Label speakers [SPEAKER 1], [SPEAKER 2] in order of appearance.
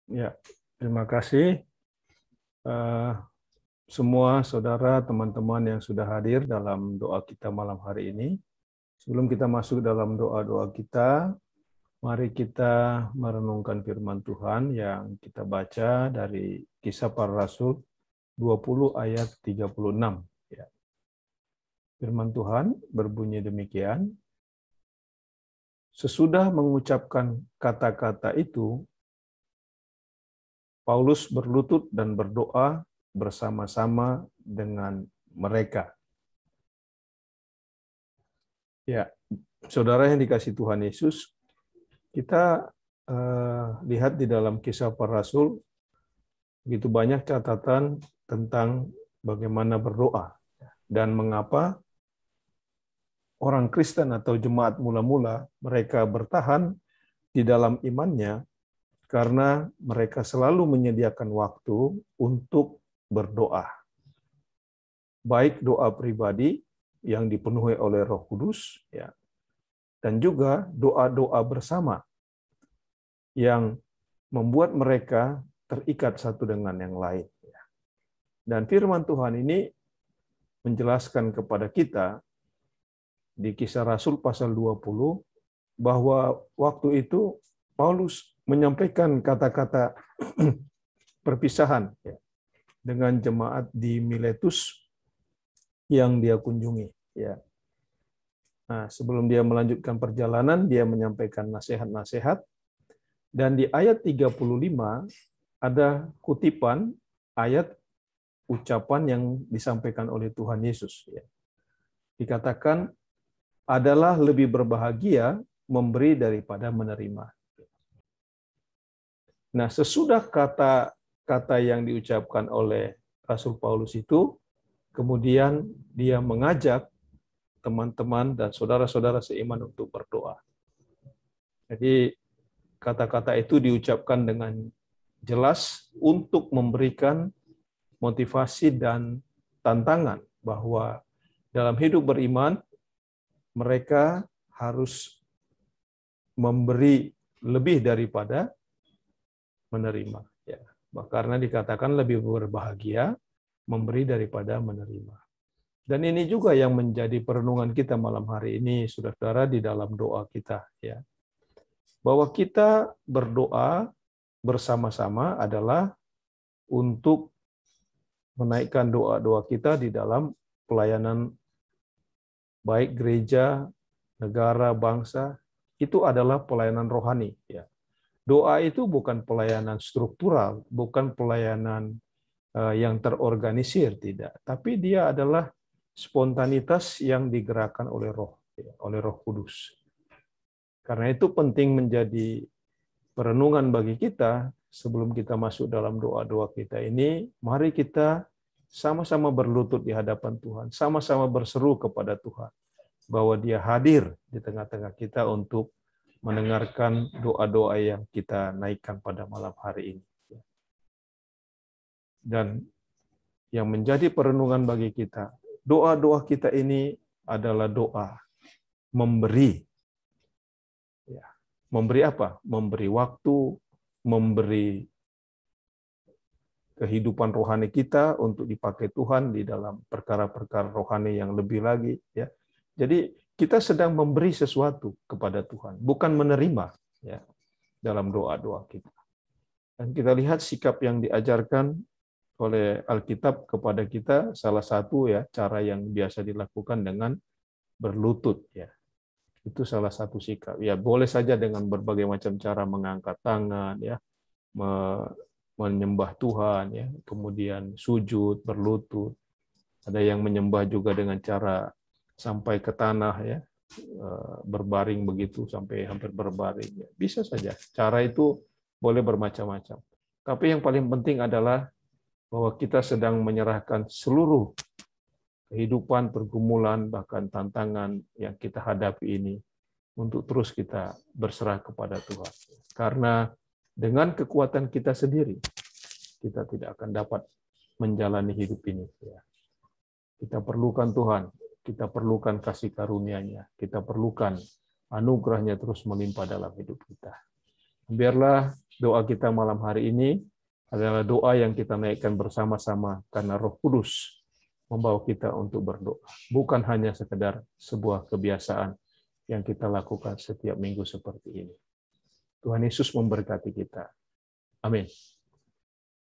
[SPEAKER 1] Ya, terima kasih semua saudara, teman-teman yang sudah hadir dalam doa kita malam hari ini. Sebelum kita masuk dalam doa-doa kita, mari kita merenungkan firman Tuhan yang kita baca dari Kisah Para Rasul 20 ayat 36. Ya. Firman Tuhan berbunyi demikian, sesudah mengucapkan kata-kata itu, Paulus berlutut dan berdoa bersama-sama dengan mereka. Ya, saudara yang dikasih Tuhan Yesus, kita lihat di dalam Kisah Para Rasul begitu banyak catatan tentang bagaimana berdoa dan mengapa orang Kristen atau jemaat mula-mula mereka bertahan di dalam imannya karena mereka selalu menyediakan waktu untuk berdoa. Baik doa pribadi yang dipenuhi oleh Roh Kudus, ya, dan juga doa-doa bersama yang membuat mereka terikat satu dengan yang lain. Dan firman Tuhan ini menjelaskan kepada kita di Kisah Rasul pasal 20 bahwa waktu itu Paulus menyampaikan kata-kata perpisahan dengan jemaat di Miletus yang dia kunjungi. Ya. Nah, sebelum dia melanjutkan perjalanan, dia menyampaikan nasihat-nasihat. Dan di ayat 35 ada kutipan ayat ucapan yang disampaikan oleh Tuhan Yesus. Ya. Dikatakan, adalah lebih berbahagia memberi daripada menerima. Nah, sesudah kata-kata yang diucapkan oleh Rasul Paulus itu, kemudian dia mengajak teman-teman dan saudara-saudara seiman untuk berdoa. Jadi, kata-kata itu diucapkan dengan jelas untuk memberikan motivasi dan tantangan bahwa dalam hidup beriman, mereka harus memberi lebih daripada menerima. Ya. Karena dikatakan lebih berbahagia memberi daripada menerima. Dan ini juga yang menjadi perenungan kita malam hari ini, saudara-saudara, di dalam doa kita. Ya. Bahwa kita berdoa bersama-sama adalah untuk menaikkan doa-doa kita di dalam pelayanan baik gereja, negara, bangsa, itu adalah pelayanan rohani. Ya. Doa itu bukan pelayanan struktural, bukan pelayanan yang terorganisir, tidak. Tapi dia adalah spontanitas yang digerakkan oleh Roh, ya, oleh Roh Kudus. Karena itu penting menjadi perenungan bagi kita sebelum kita masuk dalam doa-doa kita ini, mari kita sama-sama berlutut di hadapan Tuhan, sama-sama berseru kepada Tuhan bahwa Dia hadir di tengah-tengah kita untuk mendengarkan doa-doa yang kita naikkan pada malam hari ini. Dan yang menjadi perenungan bagi kita, doa-doa kita ini adalah doa memberi. Ya. Memberi apa? Memberi waktu, memberi kehidupan rohani kita untuk dipakai Tuhan di dalam perkara-perkara rohani yang lebih lagi. Ya. Jadi kita sedang memberi sesuatu kepada Tuhan, bukan menerima, ya, dalam doa-doa kita. Dan kita lihat sikap yang diajarkan oleh Alkitab kepada kita, salah satu ya cara yang biasa dilakukan dengan berlutut, ya. Itu salah satu sikap. Ya, boleh saja dengan berbagai macam cara mengangkat tangan, ya, menyembah Tuhan, ya, kemudian sujud, berlutut. Ada yang menyembah juga dengan cara sampai ke tanah, ya, berbaring begitu sampai hampir berbaring. Ya, bisa saja. Cara itu boleh bermacam-macam. Tapi yang paling penting adalah bahwa kita sedang menyerahkan seluruh kehidupan, pergumulan, bahkan tantangan yang kita hadapi ini untuk terus kita berserah kepada Tuhan. Karena dengan kekuatan kita sendiri, kita tidak akan dapat menjalani hidup ini. Kita perlukan Tuhan, kita perlukan kasih karunia-Nya, kita perlukan anugerah-Nya terus melimpah dalam hidup kita. Biarlah doa kita malam hari ini adalah doa yang kita naikkan bersama-sama karena Roh Kudus membawa kita untuk berdoa. Bukan hanya sekedar sebuah kebiasaan yang kita lakukan setiap minggu seperti ini. Tuhan Yesus memberkati kita. Amin.